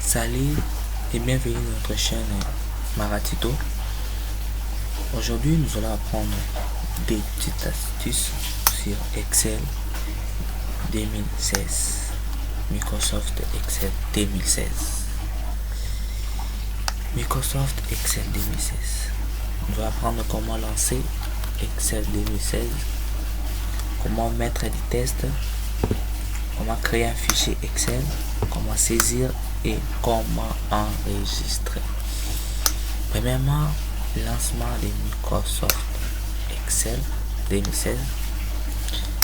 Salut et bienvenue dans notre chaîne Maratito. Aujourd'hui, nous allons apprendre des petites astuces sur Excel 2016. Microsoft Excel 2016. Microsoft Excel 2016. On va apprendre comment lancer Excel 2016, comment mettre des tests, comment créer un fichier Excel, comment saisir et comment enregistrer. Premièrement, lancement de Microsoft Excel 2016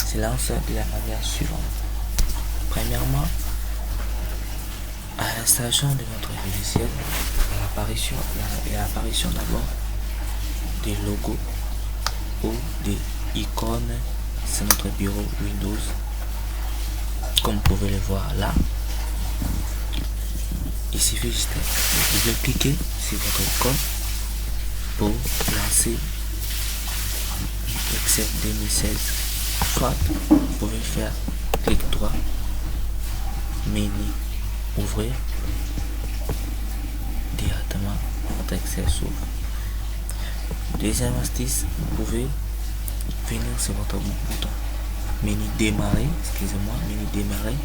se lance de la manière suivante. Premièrement, à l'installation de notre logiciel, il y a l'apparition d'abord des logos ou des icônes sur notre bureau Windows, comme vous pouvez le voir là. Il suffit juste de cliquer sur votre icône pour lancer Excel 2016. Soit vous pouvez faire clic droit, menu, ouvrir, directement votre Excel s'ouvre. Deuxième astuce, vous pouvez venir sur votre bouton menu démarrer, menu démarrer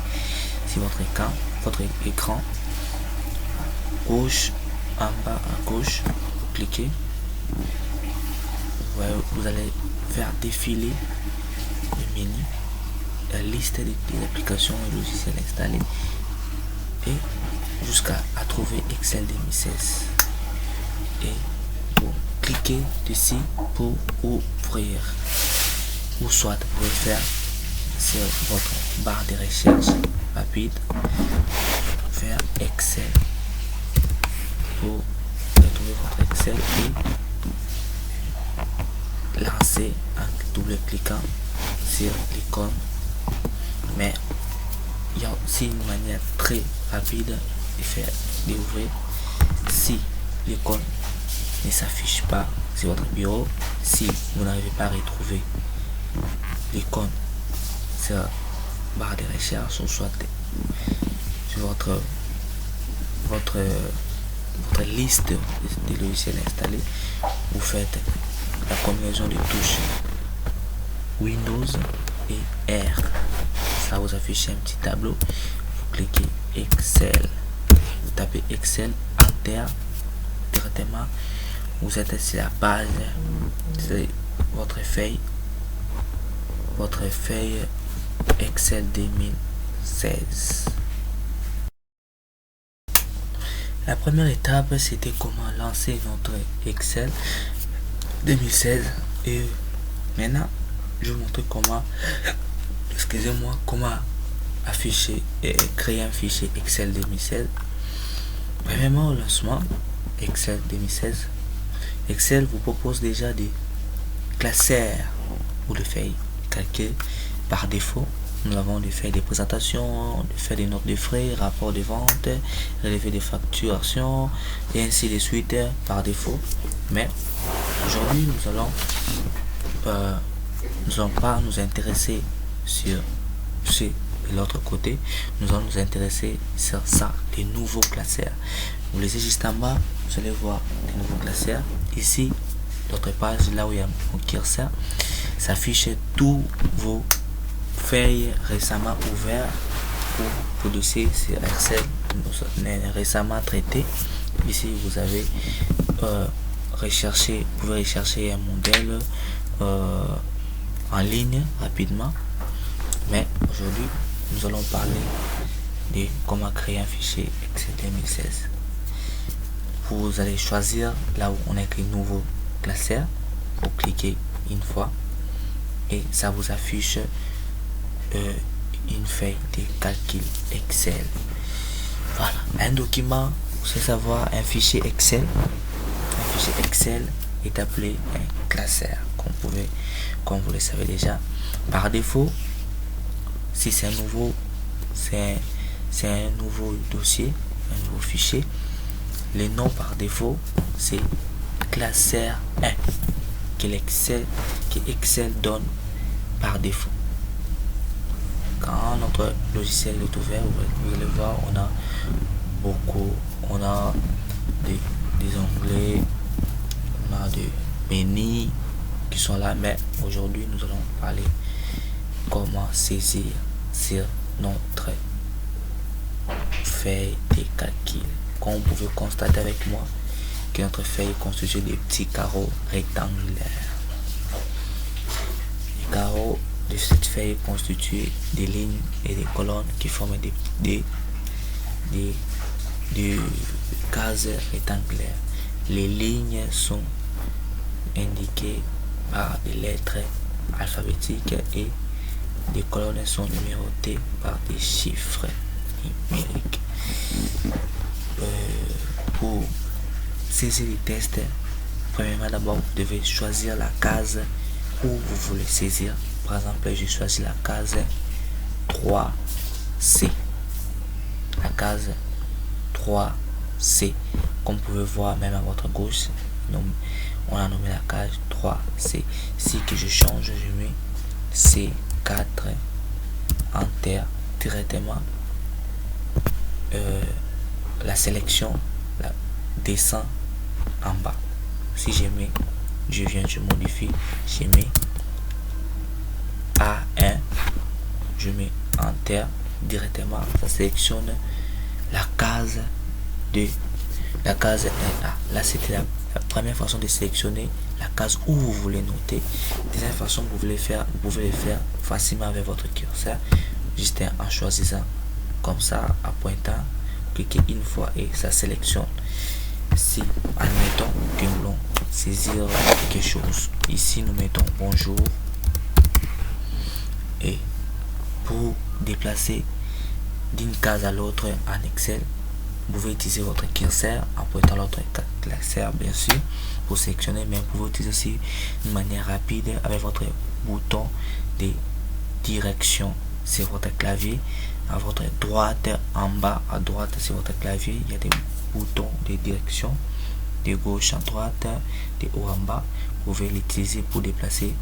sur votre écran gauche, en bas à gauche, vous cliquez, vous allez faire défiler le menu, la liste des applications et logiciels installés et jusqu'à trouver Excel 2016 et vous cliquez dessus pour ouvrir, ou soit vous pouvez faire sur votre barre de recherche rapide, faire Excel pour retrouver votre Excel et lancer en double cliquant sur l'icône. Mais il y a aussi une manière très rapide d'ouvrir si l'icône ne s'affiche pas sur votre bureau. Si vous n'arrivez pas à retrouver l'icône sur la barre de recherche ou soit sur votre liste des logiciels installés, vous faites la combinaison de touches Windows et R. Ça vous affiche un petit tableau. Vous cliquez Excel, vous tapez Excel, Enter, directement vous êtes sur la page, c'est votre feuille Excel 2016. La première étape, c'était comment lancer notre Excel 2016 et maintenant je vais vous montrer comment afficher et créer un fichier Excel 2016. Premièrement, au lancement Excel 2016, Excel vous propose déjà des classeurs ou des feuilles calquées par défaut. Nous avons des feuilles de présentation, des feuilles de notes de frais, rapports de vente, relevé de facturation et ainsi de suite par défaut. Mais aujourd'hui, nous allons pas nous intéresser sur l'autre côté. Nous allons nous intéresser sur ça, des nouveaux classeurs. Vous laissez juste en bas, vous allez voir des nouveaux classeurs. Ici, notre page, là où il y a mon curseur, s'affiche tous vos feuilles récemment ouvertes ou vos dossiers sur Excel récemment traités. Ici, vous avez vous pouvez rechercher un modèle en ligne rapidement. Mais aujourd'hui, nous allons parler de comment créer un fichier Excel 2016. Vous allez choisir là où on a écrit nouveau classeur. Vous cliquez une fois et ça vous affiche une feuille de calcul Excel. Voilà, un document, vous savez savoir, un fichier Excel. Un fichier Excel est appelé un classeur, comme vous le savez déjà. Par défaut, si c'est un nouveau dossier, un nouveau fichier, le nom par défaut c'est classeur 1 que Excel donne par défaut. Quand notre logiciel est ouvert, vous allez voir, on a beaucoup on a des onglets, on a des menus qui sont là, mais aujourd'hui nous allons parler comment saisir sur notre feuille de calcul. Comme vous pouvez constater avec moi que notre feuille est constituée de petits carreaux rectangulaires. Les carreaux de cette feuille constituent des lignes et des colonnes qui forment des cases rectangulaires. Les lignes sont indiquées par des lettres alphabétiques et les colonnes sont numérotées par des chiffres numériques. Pour saisir les tests, premièrement d'abord vous devez choisir la case où vous voulez saisir. Par exemple, je choisis la case 3C. La case 3C. Comme vous pouvez voir même à votre gauche, on a nommé la case 3C. Si que je change, je mets C4, Enter, directement. La sélection descend en bas. Si je modifie, je mets A1, je mets Enter, directement ça sélectionne la case 1A. Là c'était la première façon de sélectionner la case où vous voulez noter. Deuxième façon, vous pouvez le faire facilement avec votre curseur, juste en choisissant comme ça, en pointant, cliquez une fois et ça sélectionne. Si admettons que nous voulons saisir quelque chose, ici nous mettons bonjour, et pour déplacer d'une case à l'autre en Excel, vous pouvez utiliser votre curseur en pointant l'autre curseur bien sûr pour sélectionner, mais vous pouvez utiliser aussi de manière rapide avec votre bouton de direction sur votre clavier. À votre droite, en bas à droite sur votre clavier, il y a des boutons de direction, de gauche à droite, de haut en bas. Vous pouvez l'utiliser pour déplacer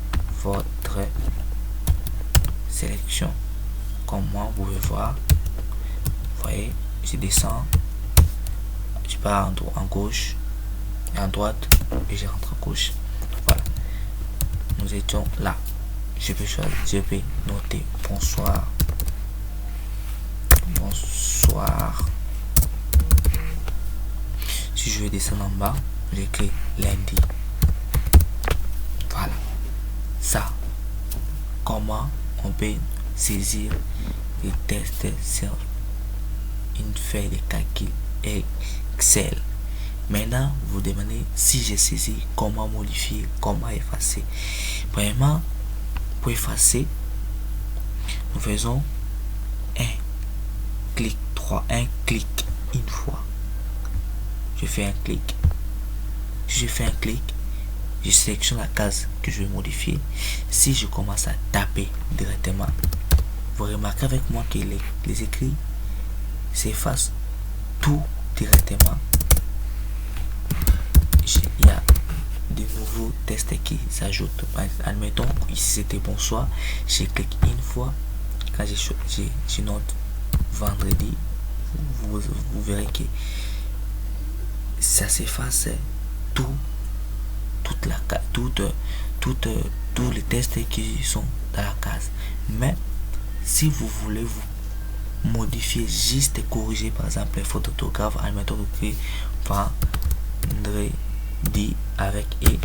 votre sélection. Comme moi, vous pouvez voir, vous voyez, je descends, je pars en gauche et en droite et je rentre à gauche. Voilà, nous étions là. Je vais noter bonsoir. Si je vais descendre en bas, j'écris lundi. Voilà. Ça, comment on peut saisir les tests sur une feuille de calcul Excel. Maintenant, vous demandez si j'ai saisi, comment modifier, comment effacer. Premièrement, pour effacer, nous faisons un clic une fois. Je fais un clic. Si je fais un clic, je sélectionne la case que je vais modifier. Si je commence à taper directement, vous remarquez avec moi que les écrits s'effacent tout directement. Il y a de nouveaux tests qui s'ajoutent. Admettons, ici c'était bonsoir. Je clique une fois. Quand je note vendredi, vous verrez que ça s'efface tous les tests qui sont dans la case. Mais si vous voulez vous modifier, juste corriger par exemple les fautes d'orthographe, admettons que vendredi avec et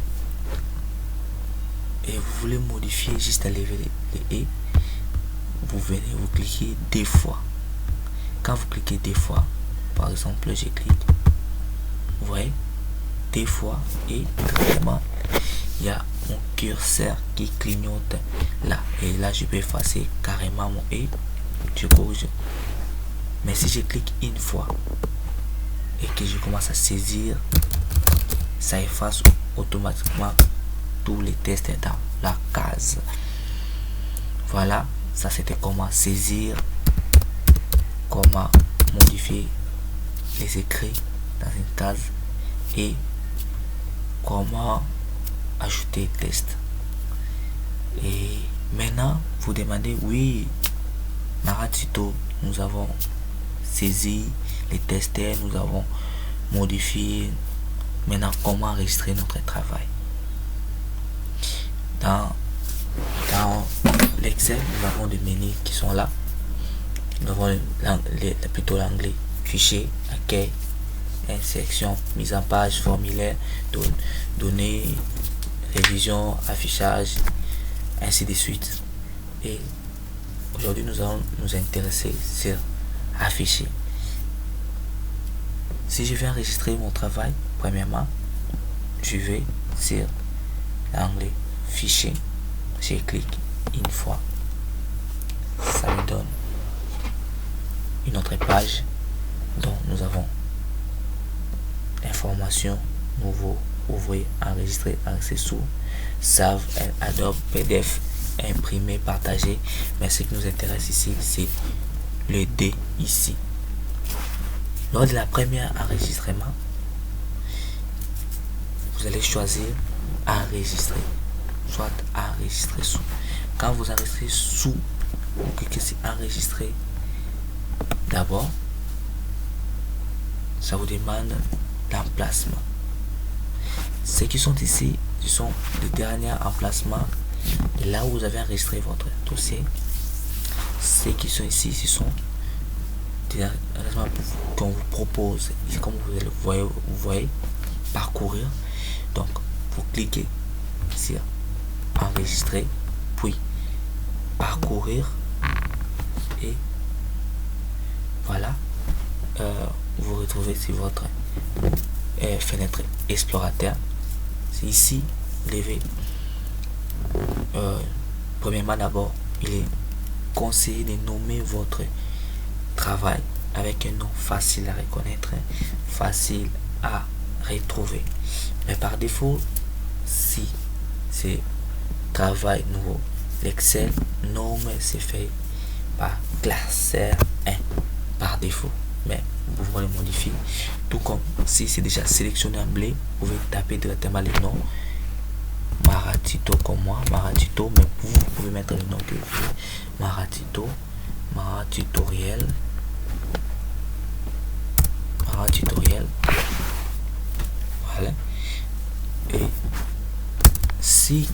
vous voulez modifier juste lever les et, vous venez, vous cliquez deux fois. Quand vous cliquez deux fois, par exemple, je clique, vous voyez, deux fois et directement, il y a mon curseur qui clignote là. Et là, je peux effacer carrément mon et, je corrige. Mais si je clique une fois et que je commence à saisir, ça efface automatiquement tous les tests dans la case. Voilà, ça c'était comment saisir, comment modifier les écrits dans une case et comment ajouter test. Et maintenant vous demandez, oui Maratito, nous avons saisi les tests, nous avons modifier maintenant comment enregistrer notre travail. Dans l'Excel, nous avons des menus qui sont là. Nous avons plutôt l'anglais fichier, accueil, insertion, mise en page, formulaire, données, révision, affichage, ainsi de suite. Et aujourd'hui, nous allons nous intéresser sur afficher. Si je vais enregistrer mon travail, premièrement, je vais sur l'anglais fichier, je clique une fois, ça me donne une autre page dont nous avons information, nouveau, ouvrir, enregistrer, accessoires, save, Adobe, PDF, imprimer, partager. Mais ce qui nous intéresse ici, c'est le D ici. Lors de la première enregistrement, vous allez choisir enregistrer, soit enregistrer sous. Quand vous enregistrez sous, vous cliquez sur enregistrer. D'abord, ça vous demande l'emplacement. Ceux qui sont ici, ce sont les derniers emplacements de là où vous avez enregistré votre dossier. Ceux qui sont ici, ce sont des emplacements qu'on vous propose. Ici, comme vous voyez, parcourir. Donc, vous cliquez sur enregistrer, puis parcourir, et voilà, vous retrouvez sur votre fenêtre explorateur. C'est ici, levez. Premièrement, d'abord, il est conseillé de nommer votre travail avec un nom facile à reconnaître, facile à retrouver. Mais par défaut, si c'est travail nouveau, l'Excel nomme c'est fait par classeur 1 par défaut. Mais vous pouvez le modifier. Tout comme si c'est déjà sélectionné en bleu, vous pouvez taper directement le nom Maratito comme moi, Maratito, mais vous pouvez mettre le nom que vous voulez. Maratito, Maratutoriel, voilà. Et si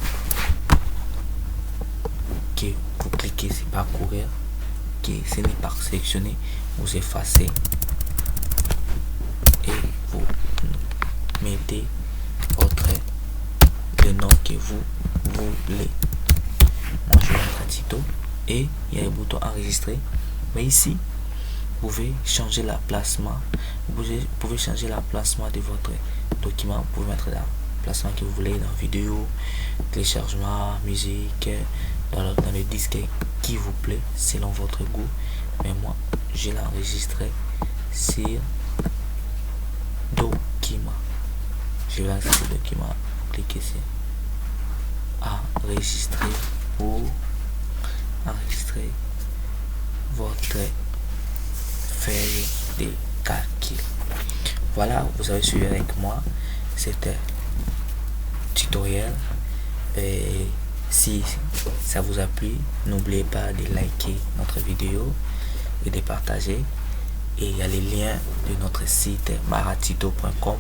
que vous cliquez sur parcourir, que ce n'est pas sélectionné, vous effacez et vous mettez le nom que vous voulez. Moi je vais mettre Tito et il y a le bouton enregistrer. Mais ici, vous pouvez changer l'emplacement. Vous pouvez changer l'emplacement de votre document. Vous pouvez mettre l'emplacement que vous voulez dans vidéo, téléchargement, musique, dans le disque qui vous plaît selon votre goût. Mais moi, je l'ai enregistré sur document. Je vais enregistrer le document. Cliquez sur enregistrer pour enregistrer votre feuille de calcul. Voilà, vous avez suivi avec moi cet tutoriel. Et si ça vous a plu, n'oubliez pas de liker notre vidéo et de partager. Et il y a les liens de notre site maratito.com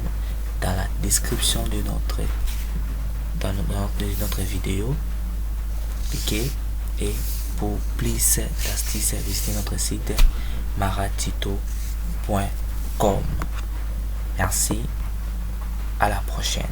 dans la description de notre vidéo. Cliquez et pour plus d'astuces, visitez notre site maratito.com. Merci, à la prochaine.